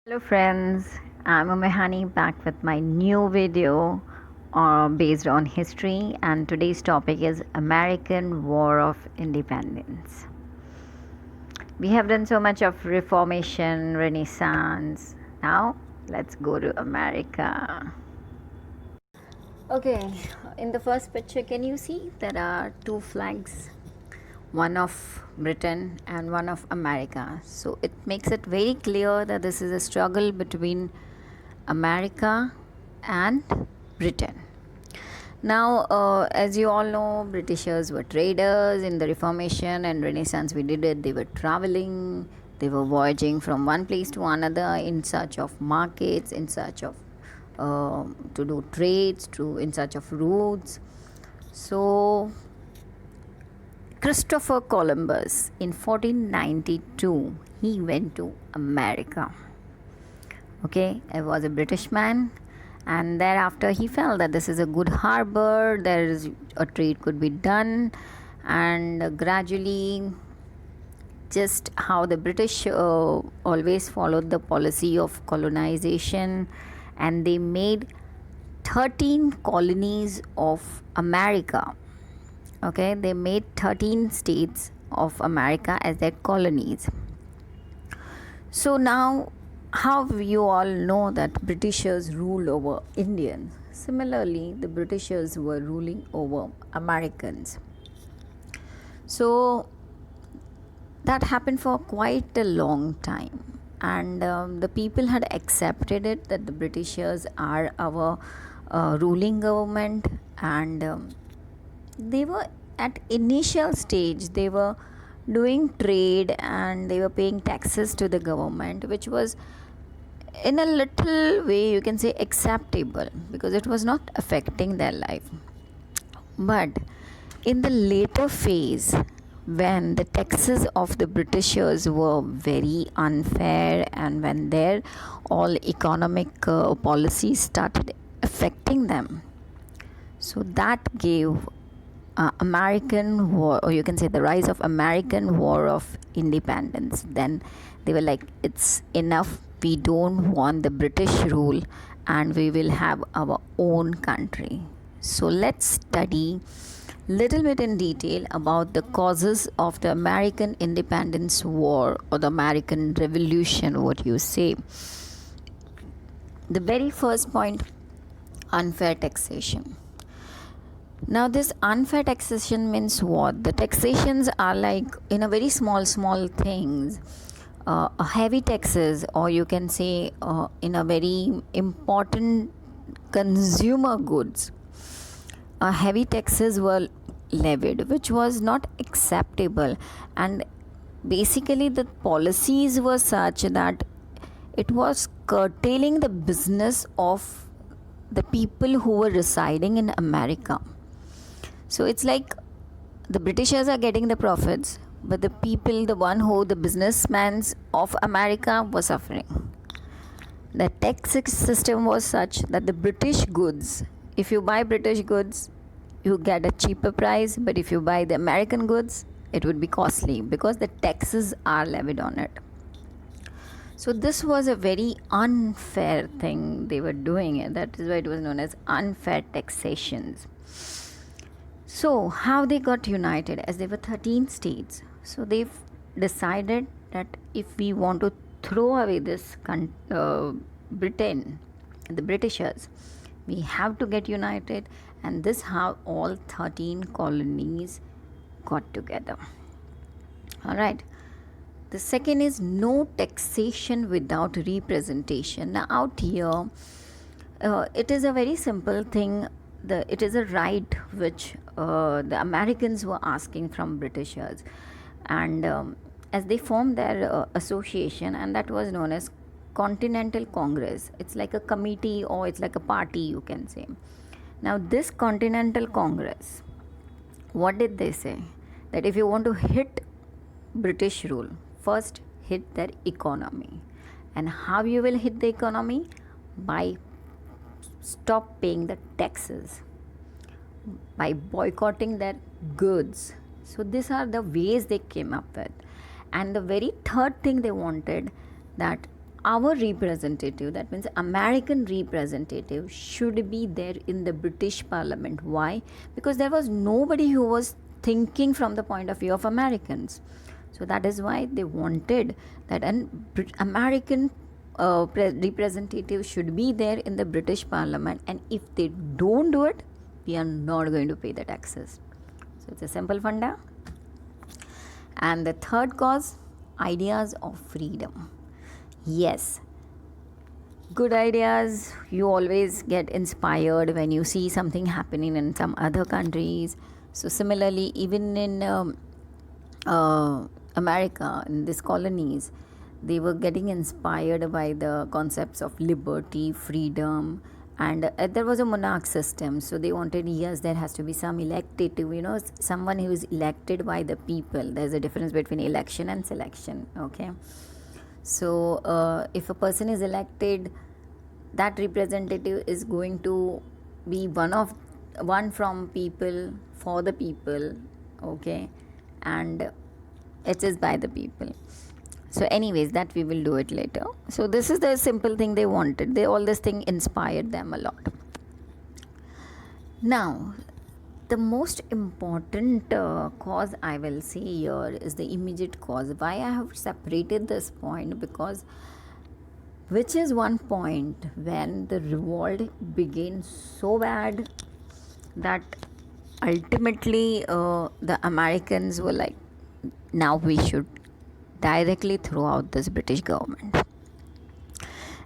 Hello friends, I'm Umehani back with my new video based on history, and today's topic is American War of Independence. We have done so much of Reformation, Renaissance. Now let's go to America. Okay, in the first picture can you see there are two flags, one of Britain and one of America. So it makes it very clear that this is a struggle between America and Britain. Now, as you all know, Britishers were traders in the Reformation and Renaissance. We did it. They were traveling, they were voyaging from one place to another in search of markets, in search of to do trades, in search of routes. So Christopher Columbus in 1492 he went to America. Okay, he was a British man, and thereafter he felt that this is a good harbor, there is a trade could be done, and gradually, just how the British always followed the policy of colonization, and they made 13 colonies of America. Okay, they made 13 states of America as their colonies. So now, how you all know that Britishers ruled over Indians, similarly the Britishers were ruling over Americans. So that happened for quite a long time, and the people had accepted it that the Britishers are our ruling government, and they were at initial stage they were doing trade and they were paying taxes to the government, which was in a little way you can say acceptable because it was not affecting their life. But in the later phase, when the taxes of the Britishers were very unfair and when their all economic policies started affecting them, so that gave American War, or you can say the rise of American War of Independence. Then they were like, it's enough, we don't want the British rule and we will have our own country. So let's study little bit in detail about the causes of the American Independence War or the American Revolution, what you say. The very first point, unfair taxation. Now, this unfair taxation means what? The taxations are like in a very small things, heavy taxes, or you can say in a very important consumer goods. Heavy taxes were levied, which was not acceptable, and basically the policies were such that it was curtailing the business of the people who were residing in America. So it's like the Britishers are getting the profits, but the people, the businessmen of America were suffering. The tax system was such that the British goods, if you buy British goods, you get a cheaper price, but if you buy the American goods, it would be costly because the taxes are levied on it. So this was a very unfair thing they were doing, and that is why it was known as unfair taxations. So, how they got united, as there were 13 states. So, they've decided that if we want to throw away this Britain, the Britishers, we have to get united, and this how all 13 colonies got together. All right. The second is no taxation without representation. Now, out here, it is a very simple thing. It is a right which the Americans were asking from Britishers, and as they formed their association, and that was known as Continental Congress. It's like a committee or it's like a party, you can say. Now, this Continental Congress, what did they say? That if you want to hit British rule, first hit their economy. And how you will hit the economy? By stop paying the taxes, by boycotting their goods. So these are the ways they came up with. And the very third thing they wanted, that our representative, that means American representative, should be there in the British Parliament. Why? Because there was nobody who was thinking from the point of view of Americans. So that is why they wanted that an American representative should be there in the British Parliament, and if they don't do it, we are not going to pay the taxes. So it's a simple funda. And the third cause, ideas of freedom. Yes, good ideas, you always get inspired when you see something happening in some other countries. So similarly, even in America, in these colonies, they were getting inspired by the concepts of liberty, freedom, and there was a monarch system. So they wanted, yes, there has to be some elected, someone who is elected by the people. There's a difference between election and selection. Okay, so if a person is elected, that representative is going to be one from people, for the people. Okay, and it is by the people. So anyways, that we will do it later. So this is the simple thing they wanted. All this thing inspired them a lot. Now, the most important cause I will say here is the immediate cause. Why I have separated this point? Because which is one point when the revolt began so bad that ultimately the Americans were like, now we should directly throw out this British government.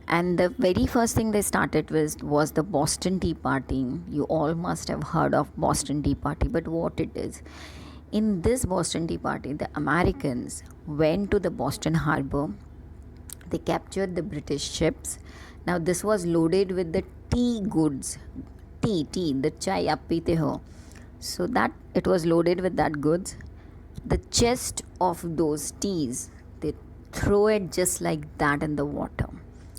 And the very first thing they started with was the Boston Tea Party. You all must have heard of Boston Tea Party, but what it is. In this Boston Tea Party, the Americans went to the Boston Harbor. They captured the British ships. Now this was loaded with the tea goods. Tea, the chai aap peete ho. So that it was loaded with that goods. The chest of those teas, they throw it just like that in the water.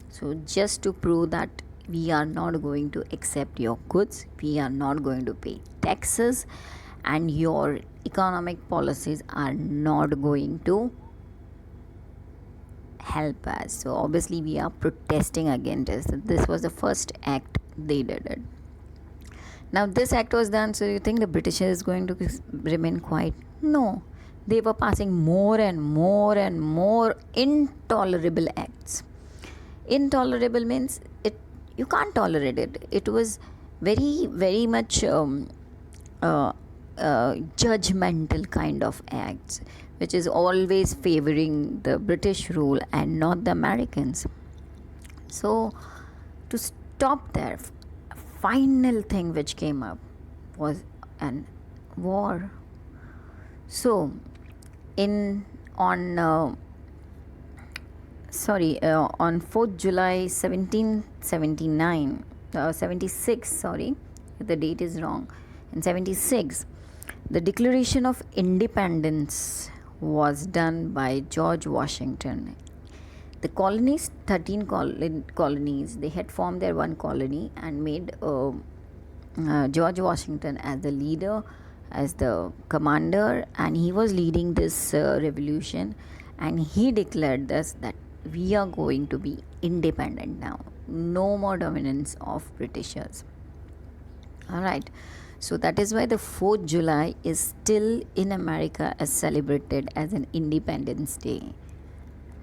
So just to prove that we are not going to accept your goods, we are not going to pay taxes, and your economic policies are not going to help us. So obviously we are protesting against this. This was the first act they did it. Now this act was done, so you think the British is going to remain quiet? No. They were passing more and more and more intolerable acts. Intolerable means you can't tolerate it. It was very, very much judgmental kind of acts, which is always favoring the British rule and not the Americans. So to stop there, final thing which came up was an war. So on 4th July 1779, 76, sorry, the date is wrong, in 76, the Declaration of Independence was done by George Washington. The colonies, 13 colonies, they had formed their one colony and made George Washington as the leader, as the commander, and he was leading this revolution, and he declared this, that we are going to be independent now, no more dominance of Britishers. All right, so that is why the 4th July is still in America as celebrated as an Independence Day.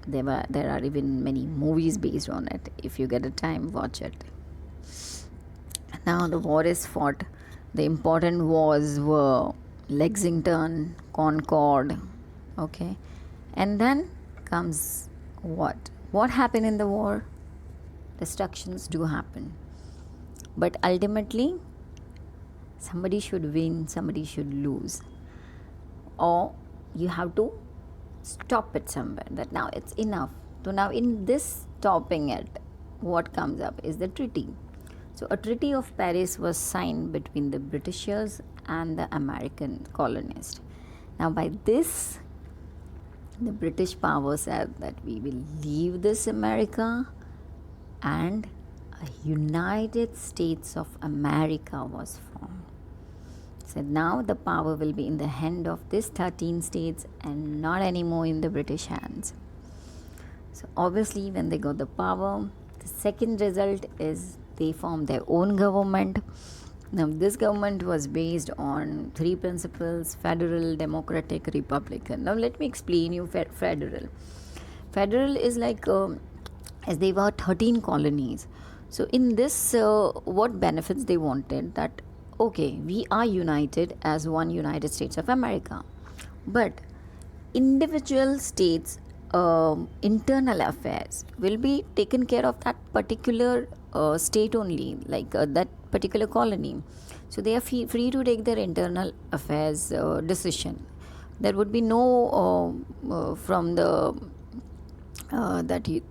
There are even many movies based on it. If you get a time, watch it. Now the war is fought. The important wars were Lexington, Concord, okay, and then comes what? What happened in the war? Destructions do happen, but ultimately somebody should win, somebody should lose, or you have to stop it somewhere, that now it's enough. So now in this stopping it, what comes up is the treaty. So a Treaty of Paris was signed between the Britishers and the American colonists. Now by this, the British power said that we will leave this America, and a United States of America was formed. So now the power will be in the hand of these 13 states and not anymore in the British hands. So obviously when they got the power, the second result is they formed their own government. Now this government was based on three principles: federal, democratic, republican. Now let me explain you federal. Federal is like as they were 13 colonies. So in this, what benefits they wanted, that okay, we are united as one United States of America, but individual states internal affairs will be taken care of that particular state only, like that particular colony. So they are free to take their internal affairs decision. There would be no from the that you,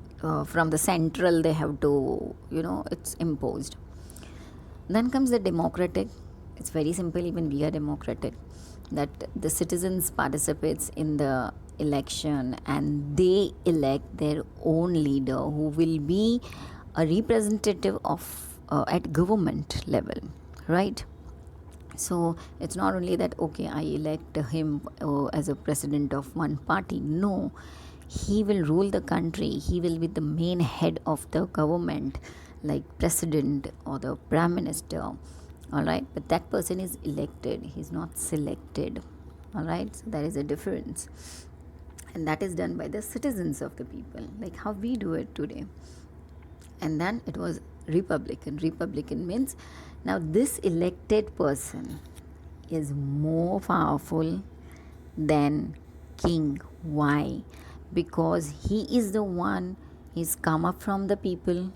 from the central they have to, it's imposed. Then comes the democratic. It's very simple, even we are democratic, that the citizens participates in the election and they elect their own leader who will be a representative of at government level, right? So it's not only that okay, I elect him as a president of one party. No, he will rule the country. He will be the main head of the government, like president or the prime minister. All right, but that person is elected, he's not selected. All right, so there is a difference, and that is done by the citizens of the people, like how we do it today. And then it was republican. Republican means now this elected person is more powerful than king. Why? Because he is the one, he's come up from the people,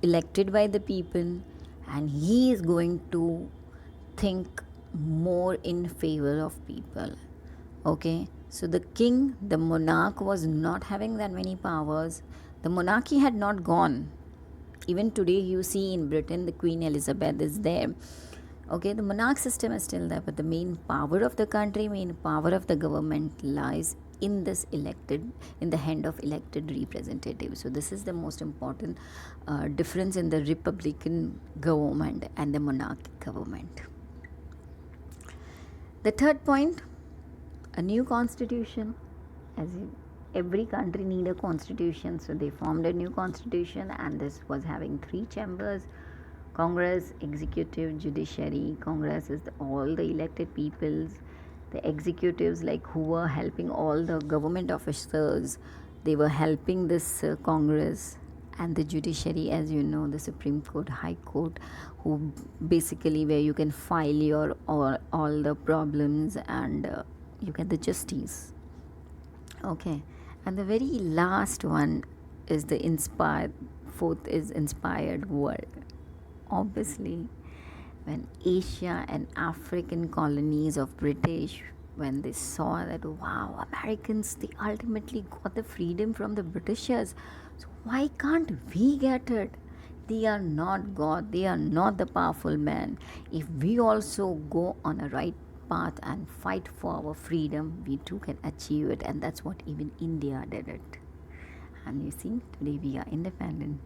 elected by the people, and he is going to think more in favor of people. Okay, so the king, the monarch, was not having that many powers. The monarchy had not gone. Even today, you see in Britain, the Queen Elizabeth is there. Okay, the monarch system is still there, but the main power of the country, main power of the government lies in this elected, in the hand of elected representatives. So this is the most important difference in the republican government and the monarchic government. The third point, a new constitution. As every country need a constitution, so they formed a new constitution, and this was having three chambers: Congress, executive, judiciary. Congress is all the elected peoples. The executives, like who were helping all the government officers, they were helping this Congress. And the judiciary, as you know, the Supreme Court, High Court, who basically where you can file your all the problems, and you get the justice. Okay, and the very last one is the inspired. Fourth is inspired world. Obviously, when Asia and African colonies of British, when they saw that wow, Americans, they ultimately got the freedom from the Britishers, so why can't we get it? They are not God, they are not the powerful man. If we also go on a right path and fight for our freedom, we too can achieve it. And that's what even India did it. And you see, today we are independent.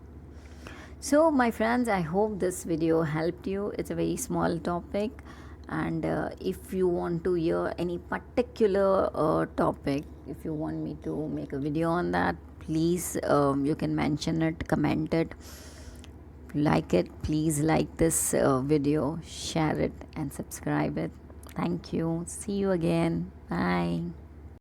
So my friends, I hope this video helped you. It's a very small topic, and if you want to hear any particular topic, if you want me to make a video on that, please you can mention it, comment it, like it. Please like this video, share it, and subscribe it. Thank you. See you again. Bye.